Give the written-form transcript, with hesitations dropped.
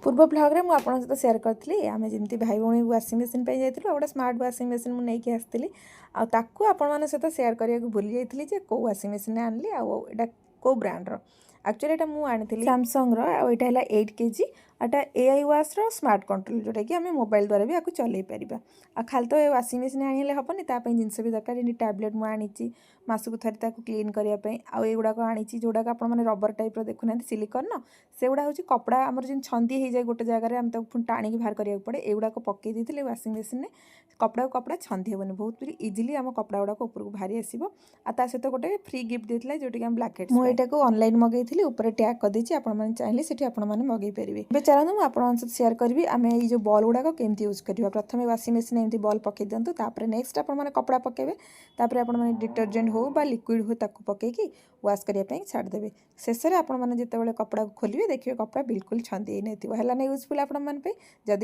पूर्व ब्लॉग रे मुझे आपन सहित शेयर करी आम जमी भाई भौणी वाशिंग मशीन पे जाइलु गोटे स्मार्ट वाशिंग मशीन मुझे आसती आपको आपण सहित शेयर करने को भूली जाइए जे कौ वाशिंग मशीन आनली आटा कौ ब्रांडर एक्चुअली ये मुझे आनी सैमसंग रहा है 8 kg एटा AI वाश स्मार्ट कंट्रोल जोटा कि आम मोबाइल द्वारा भी आपको चल पार आ खाली तो वाशिंग मशीन आने हेनी तापाई जिनस भी दरकार जी टैबलेट मुझे आनी मासक थे क्लीन करने आउगुड़ाक आनी जोड़ाक आप रबर टाइप देखुना सिलिकन से गुड़ा हूँ कपड़ा आमर जो छंदी हो जाए गोटे जगह आम तक टाणी बाहर करा पड़े एगुड़ाक पकई देते वाशिंग मशीन में कपड़ा कपड़ा छंदी हेनी बहुत इजिली आम कपड़ा गुड़ाक उपरको बाहरी आसो आ सहित गोटे फ्री गिफ्ट देता जोटा कि ब्लैकेट मुझे ऑनलाइन मगई ऊपर टैग करदे आपने चाहिए से आपने मगई पारे। चलते मुझे आप शेयर करी आम ये बॉल गुड़ाक केमती यूज करवा प्रथम वाशिंग मशीन एमती बॉल पकई दिंतु नेक्स्ट आपने कपड़ा पकेबे आपने डिटर्जेंट हो लिक्विड हो ताकू पकईकी वाश करने छाड़देवे शेष में आपने जिते कपड़ा खोलिए देखिए कपड़ा बिल्कुल छंदी नहीं है यूजफुल आपण जदि